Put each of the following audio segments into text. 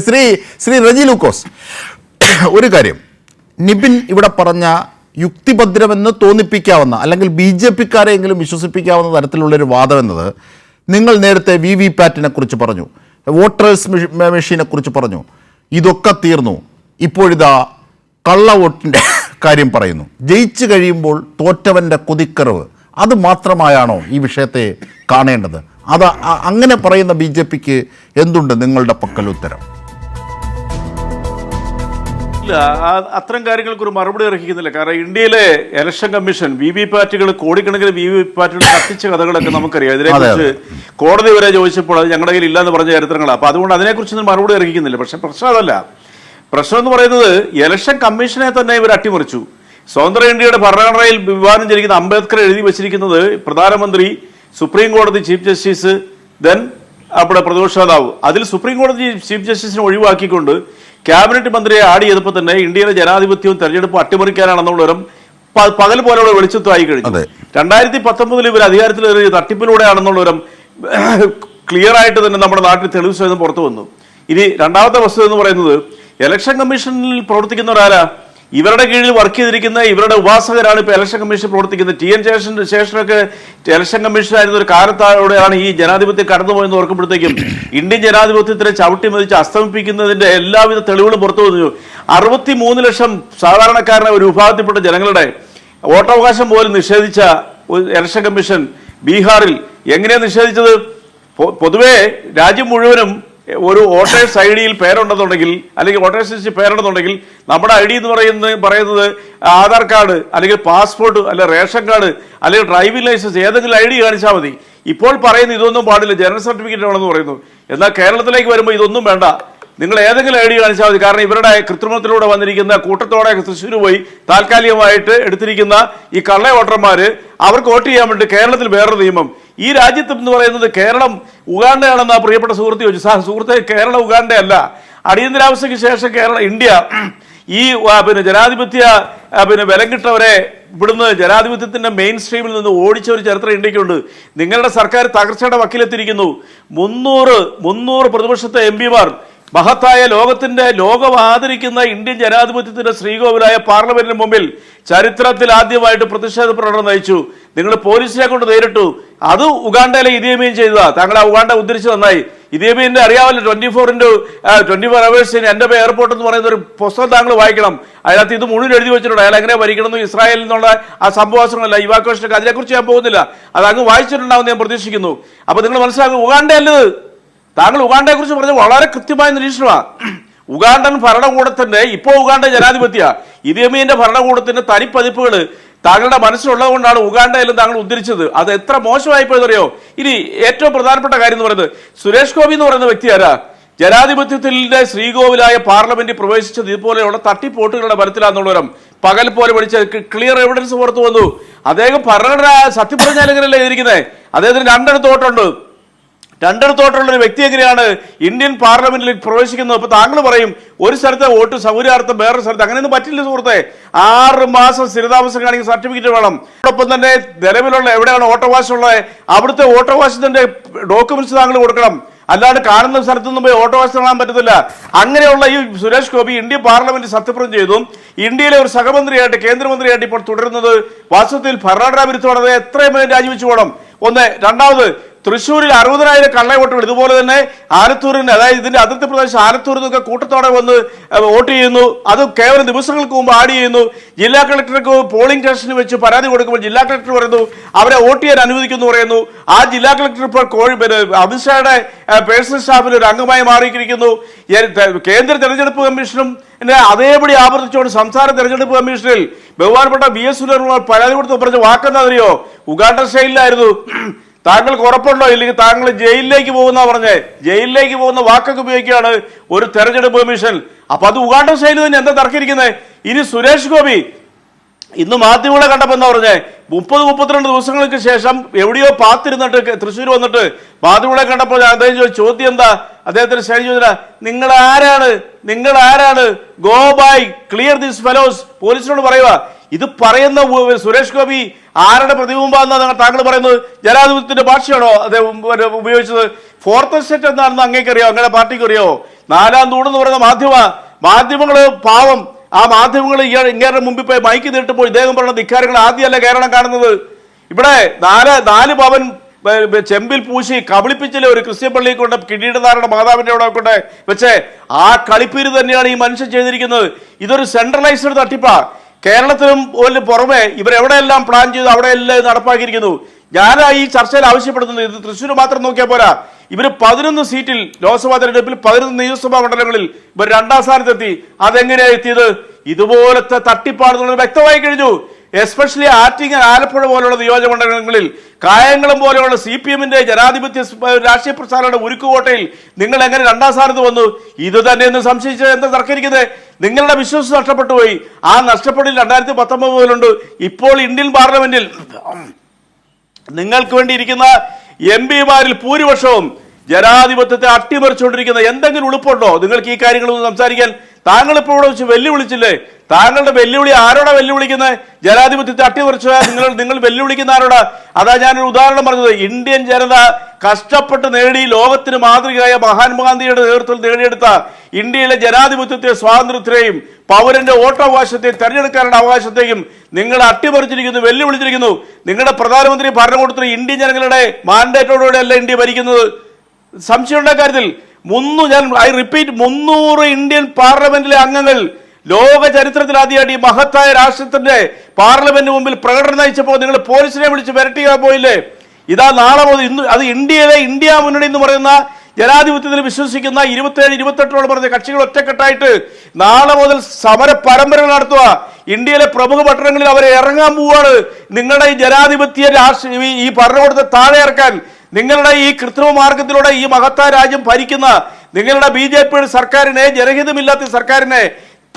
ശ്രീ റജി ലൂക്കോസ്, ഒരു കാര്യം, നിബിൻ ഇവിടെ പറഞ്ഞ യുക്തിഭദ്രമെന്ന് തോന്നിപ്പിക്കാവുന്ന അല്ലെങ്കിൽ ബി ജെ പിക്കാരെയെങ്കിലും വിശ്വസിപ്പിക്കാവുന്ന തരത്തിലുള്ളൊരു വാദം എന്നത്, നിങ്ങൾ നേരത്തെ VVPAT കുറിച്ച് പറഞ്ഞു, വോട്ടേഴ്സ് മെഷീനെ കുറിച്ച് പറഞ്ഞു, ഇതൊക്കെ തീർന്നു, ഇപ്പോഴിതാ കള്ളവോട്ടിൻ്റെ കാര്യം പറയുന്നു. ജയിച്ചു കഴിയുമ്പോൾ തോറ്റവൻ്റെ കൊതിക്കറിവ്, അത് മാത്രമായാണോ ഈ വിഷയത്തെ കാണേണ്ടത്? അത് അങ്ങനെ പറയുന്ന ബി ജെ പിക്ക് എന്തുണ്ട് നിങ്ങളുടെ പക്കൽ ഉത്തരം? ഇല്ല, അത്തരം കാര്യങ്ങൾക്ക് ഒരു മറുപടി ഇറക്കിക്കുന്നില്ല. കാരണം ഇന്ത്യയിലെ ഇലക്ഷൻ കമ്മീഷൻ VVPAT കോടിക്കണക്കിന് VVPAT കത്തിച്ച കഥകളൊക്കെ നമുക്കറിയാം. ഇതിനെക്കുറിച്ച് കോടതി വരെ ചോദിച്ചപ്പോൾ അത് ഞങ്ങളുടെ കയ്യിൽ ഇല്ലാന്ന് പറഞ്ഞ ചരിത്രങ്ങളാണ്. അപ്പൊ അതുകൊണ്ട് അതിനെക്കുറിച്ചൊന്നും മറുപടി ഇറക്കിക്കുന്നില്ല. പക്ഷെ പ്രശ്നം അതല്ല. പ്രശ്നം എന്ന് പറയുന്നത് ഇലക്ഷൻ കമ്മീഷനെ തന്നെ ഇവർ അട്ടിമറിച്ചു. സ്വതന്ത്ര ഇന്ത്യയുടെ ഭരണഘടനയിൽ വിവാദം ചെയ്തിരിക്കുന്ന അംബേദ്കർ എഴുതി വെച്ചിരിക്കുന്നത് പ്രധാനമന്ത്രി, സുപ്രീം കോടതി ചീഫ് ജസ്റ്റിസ്, ദെൻ അവിടെ പ്രതിപക്ഷ നേതാവ്. അതിൽ സുപ്രീം കോടതി ചീഫ് ജസ്റ്റിസിനെ ഒഴിവാക്കിക്കൊണ്ട് ക്യാബിനറ്റ് മന്ത്രിയെ ആഡ് ചെയ്തപ്പോൾ തന്നെ ഇന്ത്യയിലെ ജനാധിപത്യവും തെരഞ്ഞെടുപ്പും അട്ടിമറിക്കാനാണെന്നുള്ളവരും പകൽ പോലെയുള്ള വെളിച്ചത്തായി കഴിഞ്ഞു. 2019 ഇവർ അധികാരത്തിലേറിയ തട്ടിപ്പിലൂടെയാണെന്നുള്ളവരും ക്ലിയർ ആയിട്ട് തന്നെ നമ്മുടെ നാട്ടിൽ തെളിവ് സഹിതം പുറത്തു വന്നു. ഇനി രണ്ടാമത്തെ വസ്തുത എന്ന് പറയുന്നത്, ഇലക്ഷൻ കമ്മീഷനിൽ പ്രവർത്തിക്കുന്നവരാരാ? ഇവരുടെ കീഴിൽ വർക്ക് ചെയ്തിരിക്കുന്ന ഇവരുടെ ഉപാസകരാണ് ഇപ്പോൾ ഇലക്ഷൻ കമ്മീഷൻ പ്രവർത്തിക്കുന്നത്. TN ശേഷനൊക്കെ ഇലക്ഷൻ കമ്മീഷനായിരുന്ന ഒരു കാലത്തോടെയാണ് ഈ ജനാധിപത്യം കടന്നുപോയെന്ന് ഓർക്കുമ്പോഴത്തേക്കും ഇന്ത്യൻ ജനാധിപത്യത്തിനെ ചവിട്ടി മതിച്ച് അസ്തമിപ്പിക്കുന്നതിന്റെ എല്ലാവിധ തെളിവുകളും പുറത്തു വന്നു. 63 ലക്ഷം സാധാരണക്കാരനെ ഒരു വിഭാഗത്തിൽപ്പെട്ട ജനങ്ങളുടെ വോട്ടവകാശം പോലും നിഷേധിച്ച ഇലക്ഷൻ കമ്മീഷൻ ബീഹാറിൽ എങ്ങനെയാണ് നിഷേധിച്ചത്? പൊതുവെ രാജ്യം മുഴുവനും ഒരു വോട്ടേഴ്സ് ID-യിൽ പേരുണ്ടെന്നുണ്ടെങ്കിൽ, അല്ലെങ്കിൽ വോട്ടേഴ്സ് ലിസ്റ്റിൽ പേരുണ്ടെന്നുണ്ടെങ്കിൽ, നമ്മുടെ ID എന്ന് പറയുന്നത് ആധാർ കാർഡ് അല്ലെങ്കിൽ പാസ്പോർട്ട് അല്ലെ റേഷൻ കാർഡ് അല്ലെങ്കിൽ ഡ്രൈവിംഗ് ലൈസൻസ്, ഏതെങ്കിലും ID കാണിച്ചാൽ മതി. ഇപ്പോൾ പറയുന്നത് ഇതൊന്നും പാടില്ല, ജനറൽ സർട്ടിഫിക്കറ്റ് വേണമെന്ന് പറയുന്നു. എന്നാൽ കേരളത്തിലേക്ക് വരുമ്പോൾ ഇതൊന്നും വേണ്ട, നിങ്ങൾ ഏതെങ്കിലും ID കാണിച്ചാൽ മതി. കാരണം ഇവരുടെ കൃത്രിമത്തിലൂടെ വന്നിരിക്കുന്ന കൂട്ടത്തോടെ തൃശ്ശൂർ പോയി താൽക്കാലികമായിട്ട് എടുത്തിരിക്കുന്ന ഈ കള്ള വോട്ടർമാര് അവർക്ക് വോട്ട് ചെയ്യാൻ വേണ്ടി കേരളത്തിൽ വേറൊരു നിയമം. ഈ രാജ്യത്ത് എന്ന് പറയുന്നത് കേരളം ഉഗാണ്ടയാണെന്ന് പ്രിയപ്പെട്ട സുഹൃത്ത് ചോദിച്ചു. സുഹൃത്തെ, കേരളം ഉഗാണ്ടയല്ല. അടിയന്തരാവസ്ഥയ്ക്ക് ശേഷം ഇന്ത്യ ഈ ജനാധിപത്യ ബലം കിട്ടവരെ ഇവിടുന്ന് ജനാധിപത്യത്തിന്റെ മെയിൻ സ്ട്രീമിൽ നിന്ന് ഓടിച്ച ഒരു ചരിത്രം ഇന്ത്യക്കുണ്ട്. നിങ്ങളുടെ സർക്കാർ തകർച്ചയുടെ വക്കിലെത്തിയിരിക്കുന്നു. 300 പ്രതിപക്ഷത്തെ MP-മാർ മഹത്തായ ലോകം ആദരിക്കുന്ന ഇന്ത്യൻ ജനാധിപത്യത്തിന്റെ ശ്രീകോവിലായ പാർലമെന്റിന് മുമ്പിൽ ചരിത്രത്തിൽ ആദ്യമായിട്ട് പ്രതിഷേധ പ്രകടനം നയിച്ചു. നിങ്ങൾ പോലീസിനെ കൊണ്ട് നേരിട്ടു. അത് ഉഗാണ്ടയിലെ ഇദിയമീൻ ചെയ്തതാ. താങ്കൾ ആ ഉഗാണ്ട ഉദ്ധരിച്ചു നന്നായി. ഇദിയമീന്റെ അറിയാമല്ലോ, 24 hours എൻ്റെ എയർപോർട്ട് എന്ന് പറയുന്ന ഒരു പുസ്തകം താങ്കൾ വായിക്കണം. അതിനകത്ത് ഇത് മുഴുവൻ എഴുതി വെച്ചിട്ടുണ്ട്. അയാൾ എങ്ങനെ ഭരിക്കണം, ഇസ്രായേലിൽ നിന്നുള്ള ആ സംഭവങ്ങളല്ല, ഇവാക്വേഷനൊക്കെ, അതിനെക്കുറിച്ച് ഞാൻ പോകുന്നില്ല. അത് അങ്ങ് വായിച്ചിട്ടുണ്ടാവും ഞാൻ പ്രതീക്ഷിക്കുന്നു. അപ്പൊ നിങ്ങൾ മനസ്സിലാക്കും, ഉഗാണ്ടയല്ലത്. താങ്കൾ ഉഗാണ്ടയെ കുറിച്ച് പറഞ്ഞ വളരെ കൃത്യമായ നിരീക്ഷണമാണ്. ഉഗാണ്ടൻ ഭരണകൂടത്തിന്റെ ഇപ്പോൾ ഉഗാണ്ട ജനാധിപത്യ ഇദിയമീന്റെ ഭരണകൂടത്തിന്റെ തനിപ്പതിപ്പുകൾ താങ്കളുടെ മനസ്സിലുള്ളത് കൊണ്ടാണ് ഉഗാണ്ടയിലും താങ്കൾ ഉദ്ധരിച്ചത്. അത് എത്ര മോശമായി പോയതറിയോ? ഇനി ഏറ്റവും പ്രധാനപ്പെട്ട കാര്യം എന്ന് പറയുന്നത്, സുരേഷ് ഗോപി എന്ന് പറയുന്ന വ്യക്തി ആരാ? ജനാധിപത്യത്തിന്റെ ശ്രീകോവിലായ പാർലമെന്റിൽ പ്രവേശിച്ചത് ഇതുപോലെയുള്ള തട്ടിപ്പോട്ടുകളുടെ ബലത്തിലാണെന്നുള്ളവരും പകൽ പോലെ പഠിച്ച ക്ലിയർ എവിഡൻസ് പുറത്തു വന്നു. അദ്ദേഹം ഭരണഘടന സത്യം പറഞ്ഞാൽ എങ്ങനെയല്ലേ എഴുതിയിരിക്കുന്നത്? അദ്ദേഹത്തിന് 2 തോട്ടുണ്ട്. 2 തോട്ടുള്ള ഒരു വ്യക്തി എങ്ങനെയാണ് ഇന്ത്യൻ പാർലമെന്റിൽ പ്രവേശിക്കുന്നത്? അപ്പൊ താങ്കൾ പറയും ഒരു സ്ഥലത്തെ വോട്ട് സൗകര്യാർത്ഥം വേറൊരു സ്ഥലത്ത്, അങ്ങനെയൊന്നും പറ്റില്ല സുഹൃത്തെ. 6 മാസം സ്ഥിരതാമസം കാണിക്കുന്ന സർട്ടിഫിക്കറ്റ് വേണം. അതോടൊപ്പം തന്നെ നിലവിലുള്ള എവിടെയാണ് വോട്ടവകാശമുള്ളത് അവിടുത്തെ വോട്ടവകാശത്തിന്റെ ഡോക്യുമെന്റ്സ് താങ്കൾ കൊടുക്കണം. അല്ലാണ്ട് കാണുന്ന സ്ഥലത്തൊന്നും പോയി വോട്ടവകാശം കാണാൻ പറ്റത്തില്ല. അങ്ങനെയുള്ള ഈ സുരേഷ് ഗോപി ഇന്ത്യൻ പാർലമെന്റിൽ സത്യപ്രതിജ്ഞ ചെയ്തു. ഇന്ത്യയിലെ ഒരു സഹമന്ത്രിയായിട്ട് കേന്ദ്രമന്ത്രിയായിട്ട് ഇപ്പോൾ തുടരുന്നത് വാസ്തവത്തിൽ ഭരണഘടനാ വിരുദ്ധമാണ്. എത്രയും വേഗം രാജിവെച്ചു പോകണം. ഒന്ന്. രണ്ടാമത്, തൃശ്ശൂരിൽ 60,000 കള്ളവോട്ടുകൾ ഇതുപോലെ തന്നെ ആലത്തൂരിന്, അതായത് ഇതിന്റെ അതിർത്തി പ്രദേശം ആലത്തൂരിൽ നിന്നൊക്കെ കൂട്ടത്തോടെ വന്ന് വോട്ട് ചെയ്യുന്നു. അത് കേവലം ദിവസങ്ങൾക്ക് മുമ്പ് ആഡ് ചെയ്യുന്നു. ജില്ലാ കളക്ടർക്ക് പോളിംഗ് സ്റ്റേഷനിൽ വെച്ച് പരാതി കൊടുക്കുമ്പോൾ ജില്ലാ കളക്ടർ പറയുന്നു അവരെ വോട്ട് ചെയ്യാൻ അനുവദിക്കുന്നു പറയുന്നു. ആ ജില്ലാ കളക്ടർ ഇപ്പോൾ അമിത്ഷായുടെ പേഴ്സണൽ സ്റ്റാഫിൽ ഒരു അംഗമായി മാറിയിരിക്കുന്നു. കേന്ദ്ര തെരഞ്ഞെടുപ്പ് കമ്മീഷനും അതേപടി ആവർത്തിച്ചുകൊണ്ട് സംസ്ഥാന തെരഞ്ഞെടുപ്പ് കമ്മീഷനിൽ ബഹുമാനപ്പെട്ട VS സുനിൽകുമാർ പരാതി കൊടുത്ത് പറഞ്ഞ വാക്കെന്താ അറിയോ? ഉഗാണ്ട സ്റ്റൈലിലായിരുന്നു. താങ്കൾക്ക് ഉറപ്പുണ്ടോ? ഇല്ലെങ്കിൽ താങ്കൾ ജയിലിലേക്ക് പോകുന്ന പറഞ്ഞേ, ജയിലിലേക്ക് പോകുന്ന വാക്കൊക്കെ ഉപയോഗിക്കുകയാണ് ഒരു തെരഞ്ഞെടുപ്പ് കമ്മീഷൻ. അപ്പൊ അത് ഉഗാണ്ട സ്റ്റൈൽ തന്നെ, എന്താ തർക്കിരിക്കുന്നത്? ഇനി സുരേഷ് ഗോപി ഇന്ന് മാധ്യമങ്ങളെ കണ്ടപ്പോ എന്താ പറഞ്ഞേ? 30-32 ദിവസങ്ങൾക്ക് ശേഷം എവിടെയോ പാത്തിരുന്നിട്ട് തൃശ്ശൂർ വന്നിട്ട് മാധ്യമങ്ങളെ കണ്ടപ്പോൾ അദ്ദേഹം ചോദ്യം എന്താ? അദ്ദേഹത്തിന് ശരി ചോദിച്ചില്ല, നിങ്ങൾ ആരാണ്? Go bye, clear this fellows. പോലീസിനോട് പറയുക. ഇത് പറയുന്ന സുരേഷ് ഗോപി ആരുടെ പ്രതിബിംബാന്നാണ് താങ്കൾ പറയുന്നത്? ജനാധിപത്യത്തിന്റെ ഭാഷയാണോ അദ്ദേഹം ഉപയോഗിച്ചത്? 4th എസ്റ്റേറ്റ് എന്താണെന്ന് അങ്ങേക്കറിയോ? അങ്ങനെ പാർട്ടിക്ക് അറിയോ? നാലാം തൂണെന്ന് പറയുന്ന മാധ്യമങ്ങൾ പാവം. ആ മാധ്യമങ്ങൾ ഇങ്ങനെ മുമ്പിൽ പോയി മൈക്ക് നീട്ടുമ്പോൾ ഇദ്ദേഹം പറയുന്ന ധിക്കാരങ്ങൾ ആദ്യമല്ല കേരളം കാണുന്നത്. ഇവിടെ നാല് പവൻ ചെമ്പിൽ പൂശി കബളിപ്പിച്ചില്ലേ ഒരു ക്രിസ്ത്യൻ പള്ളിയിൽ കൊണ്ട് കിരീടധാരണ മാതാവിന്റെ അവിടെ കൊണ്ട് വെച്ച് ആ കളിപ്പീര് തന്നെയാണ് ഈ മനുഷ്യൻ ചെയ്തിരിക്കുന്നത്. ഇതൊരു സെൻട്രലൈസ്ഡ് തട്ടിപ്പാ. കേരളത്തിലും പുറമെ ഇവരെവിടെയെല്ലാം പ്ലാൻ ചെയ്തു അവിടെയെല്ലാം നടപ്പാക്കിയിരിക്കുന്നു. ഞാൻ ഈ ചർച്ചയിൽ ആവശ്യപ്പെടുന്നത് ഇത് തൃശ്ശൂർ മാത്രം നോക്കിയാൽ പോരാ. ഇവർ 11 സീറ്റിൽ ലോക്സഭാ തെരഞ്ഞെടുപ്പിൽ 11 നിയമസഭാ മണ്ഡലങ്ങളിൽ ഇവർ 2ാം സ്ഥാനത്തെത്തി. അതെങ്ങനെയാണ് എത്തിയത്? ഇതുപോലത്തെ തട്ടിപ്പാണെന്നുള്ളത് വ്യക്തമായി കഴിഞ്ഞു. എസ്പെഷ്യലി ആറ്റിങ്ങൽ, ആലപ്പുഴ പോലുള്ള നിയോജക മണ്ഡലങ്ങളിൽ, കായംകുളം പോലെയുള്ള CPM-ന്റെ ജനാധിപത്യ രാഷ്ട്രീയ പ്രസ്ഥാനങ്ങളുടെ ഉരുക്കുകോട്ടയിൽ നിങ്ങൾ എങ്ങനെ 2ാം സ്ഥാനത്ത് വന്നു? ഇത് തന്നെയെന്ന് സംശയിച്ച് എന്താ തർക്കിക്കുന്നത്? നിങ്ങളുടെ വിശ്വാസം നഷ്ടപ്പെട്ടു പോയി. ആ നഷ്ടപ്പെടൽ 2019 മുതലുണ്ട്. ഇപ്പോൾ ഇന്ത്യൻ പാർലമെന്റിൽ നിങ്ങൾക്ക് വേണ്ടി ഇരിക്കുന്ന MP-മാരിൽ ഭൂരിപക്ഷവും ജനാധിപത്യത്തെ അട്ടിമറിച്ചുകൊണ്ടിരിക്കുന്ന എന്തെങ്കിലും ഉളുപ്പുണ്ടോ നിങ്ങൾക്ക് ഈ കാര്യങ്ങളൊന്നും സംസാരിക്കാൻ? താങ്കൾ ഇപ്പോൾ ഇവിടെ വെച്ച് വെല്ലുവിളിച്ചില്ലേ? താങ്കളുടെ വെല്ലുവിളി ആരോടാ വെല്ലുവിളിക്കുന്നത്? ജനാധിപത്യത്തെ അട്ടിമറിച്ച നിങ്ങൾ വെല്ലുവിളിക്കുന്ന ആരോടാ? അതാ ഞാനൊരു ഉദാഹരണം പറഞ്ഞത്. ഇന്ത്യൻ ജനത കഷ്ടപ്പെട്ട് നേടി ലോകത്തിന് മാതൃകയായ മഹാത്മാഗാന്ധിയുടെ നേതൃത്വത്തിൽ നേടിയെടുത്ത ഇന്ത്യയിലെ ജനാധിപത്യത്തെ, സ്വാതന്ത്ര്യത്തെയും പൗരന്റെ വോട്ടവകാശത്തെയും തെരഞ്ഞെടുക്കാനുള്ള അവകാശത്തെയും നിങ്ങൾ അട്ടിമറിച്ചിരിക്കുന്നു, വെല്ലുവിളിച്ചിരിക്കുന്നു. നിങ്ങളുടെ പ്രധാനമന്ത്രി ഭരണകൂടത്തിൽ ഇന്ത്യൻ ജനങ്ങളുടെ മാൻഡേറ്റോടുകൂടെയല്ല ഇന്ത്യ ഭരിക്കുന്നത്. സംശയമുള്ള കാര്യത്തിൽ 300 ഇന്ത്യൻ പാർലമെന്റിലെ അംഗങ്ങൾ ലോക ചരിത്രത്തിൽ ആദ്യമായിട്ട് ഈ മഹത്തായ രാഷ്ട്രത്തിന്റെ പാർലമെന്റ് മുമ്പിൽ പ്രകടനം നയിച്ചപ്പോൾ നിങ്ങൾ പോലീസിനെ വിളിച്ച് വരട്ടിയാൻ പോയില്ലേ? ഇതാ നാളെ മുതൽ അത് ഇന്ത്യ മുന്നണി എന്ന് പറയുന്ന ജനാധിപത്യത്തിൽ വിശ്വസിക്കുന്ന 27-28 പറഞ്ഞ കക്ഷികൾ ഒറ്റക്കെട്ടായിട്ട് നാളെ മുതൽ സമര പരമ്പരകൾ നടത്തുക. ഇന്ത്യയിലെ പ്രമുഖ പട്ടണങ്ങളിൽ അവരെ ഇറങ്ങാൻ പോവാണ്. നിങ്ങളുടെ ഈ ജനാധിപത്യ ഈ ഭരണകൂടത്തെ താഴെ ഇറക്കാൻ, നിങ്ങളുടെ ഈ കൃത്രിമ മാർഗത്തിലൂടെ ഈ മഹത്തായ രാജ്യം ഭരിക്കുന്ന നിങ്ങളുടെ BJP സർക്കാരിനെ, ജനഹിതമില്ലാത്ത സർക്കാരിനെ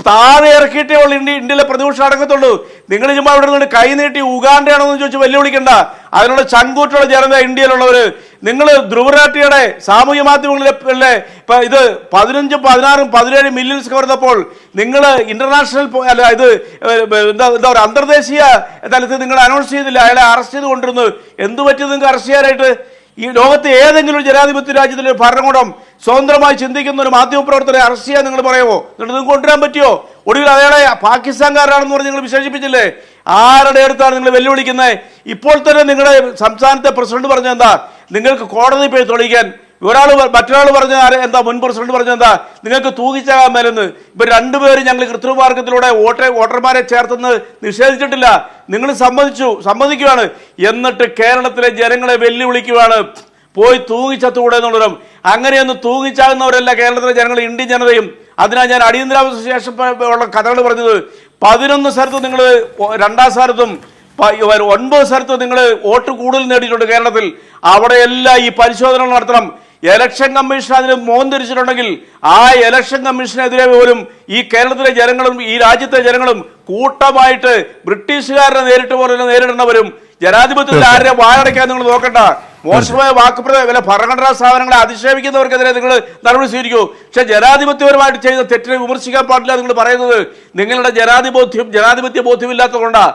താഴെ ഇറക്കിയിട്ടേ ഉള്ളൂ ഇന്ത്യയിലെ പ്രതിപക്ഷം അടങ്ങത്തുള്ളൂ. നിങ്ങൾ ചുമ്മാ ഇവിടെ നിന്ന് കൈനീട്ടി ഉഗാണ്ടയാണെന്ന് ചോദിച്ച് വെല്ലുവിളിക്കണ്ട. അതിനുള്ള ചങ്കൂറ്റുള്ള ജനത ഇന്ത്യയിലുള്ളവര്. നിങ്ങൾ ധ്രുവരാട്ടിയുടെ സാമൂഹ്യ മാധ്യമങ്ങളിലെ ഇത് 15, 16, 17 മില്യൺസ് കവർന്നപ്പോൾ നിങ്ങൾ ഇന്റർനാഷണൽ അല്ല ഇത് എന്താ പറയുക അന്തർദേശീയ തലത്തിൽ നിങ്ങൾ അനൗൺസ് ചെയ്തില്ല അയാളെ അറസ്റ്റ് ചെയ്ത് കൊണ്ടിരുന്നു. എന്തു പറ്റി നിങ്ങൾക്ക് അറസ്റ്റ് ചെയ്യാനായിട്ട്? ഈ ലോകത്തെ ഏതെങ്കിലും ഒരു ജനാധിപത്യ രാജ്യത്തിലെ ഭരണകൂടം സ്വതന്ത്രമായി ചിന്തിക്കുന്ന ഒരു മാധ്യമപ്രവർത്തകരെ അറസ്റ്റ് ചെയ്യാൻ നിങ്ങൾ പറയുമോ? എന്നിട്ട് നിങ്ങൾക്ക് കൊണ്ടുവരാൻ പറ്റുമോ? ഒടുവിൽ അയാളെ പാകിസ്ഥാൻകാരാണെന്ന് പറഞ്ഞ് നിങ്ങൾ വിശേഷിപ്പിച്ചില്ലേ? ആരുടെ അടുത്താണ് നിങ്ങൾ വെല്ലുവിളിക്കുന്നത്? ഇപ്പോൾ തന്നെ നിങ്ങളുടെ സംസ്ഥാനത്തെ പ്രസിഡന്റ് പറഞ്ഞ എന്താ? നിങ്ങൾക്ക് കോടതി പോയി തെളിയിക്കാൻ. മറ്റൊരാൾ പറഞ്ഞ എന്താ? മുൻ പ്രസിഡന്റ് പറഞ്ഞ എന്താ? നിങ്ങൾക്ക് തൂങ്ങിച്ചാകാൻ മേലെന്ന്. ഇവർ രണ്ടുപേരും ഞങ്ങൾ കൃത്രിമ മാർഗത്തിലൂടെ വോട്ടർമാരെ ചേർത്തെന്ന് നിഷേധിച്ചിട്ടില്ല. നിങ്ങൾ സമ്മതിക്കുകയാണ്. എന്നിട്ട് കേരളത്തിലെ ജനങ്ങളെ വെല്ലുവിളിക്കുകയാണ്, പോയി തൂങ്ങിച്ചത്തുകൂടെ എന്നുള്ളതും. അങ്ങനെയൊന്ന് തൂങ്ങിച്ചാകുന്നവരല്ല കേരളത്തിലെ ജനങ്ങൾ, ഇന്ത്യൻ ജനതയും. അതിനാൽ ഞാൻ അടിയന്തരാവസ്ഥ ശേഷം ഉള്ള കഥകൾ പറഞ്ഞത്. 11 സ്ഥലത്ത് നിങ്ങൾ 2ാം സ്ഥാനത്തും 9 സ്ഥലത്ത് നിങ്ങൾ വോട്ട് കൂടുതൽ നേടിയിട്ടുണ്ട് കേരളത്തിൽ. അവിടെയെല്ലാം ഈ പരിശോധനകൾ നടത്തണം. ഇലക്ഷൻ കമ്മീഷൻ അതിന് മോൻ തിരിച്ചിട്ടുണ്ടെങ്കിൽ ആ ഇലക്ഷൻ കമ്മീഷനെതിരെ പോലും ഈ കേരളത്തിലെ ജനങ്ങളും ഈ രാജ്യത്തെ ജനങ്ങളും കൂട്ടമായിട്ട് ബ്രിട്ടീഷുകാരനെ നേരിടുന്നവരും ജനാധിപത്യത്തിൽ ആരുടെ വായടയ്ക്കാൻ നിങ്ങൾ നോക്കണ്ട. മോശമായ വാക്കുപ്രയോഗം ഭരണഘടനാ സ്ഥാപനങ്ങളെ അധിക്ഷേപിക്കുന്നവർക്കെതിരെ നിങ്ങൾ നടപടി സ്വീകരിക്കൂ. പക്ഷെ ജനാധിപത്യപരമായിട്ട് ചെയ്ത തെറ്റിനെ വിമർശിക്കാൻ പാടില്ല നിങ്ങൾ പറയുന്നത്. നിങ്ങളുടെ ജനാധിപത്യ ബോധ്യമില്ലാത്തതുകൊണ്ടാണ്.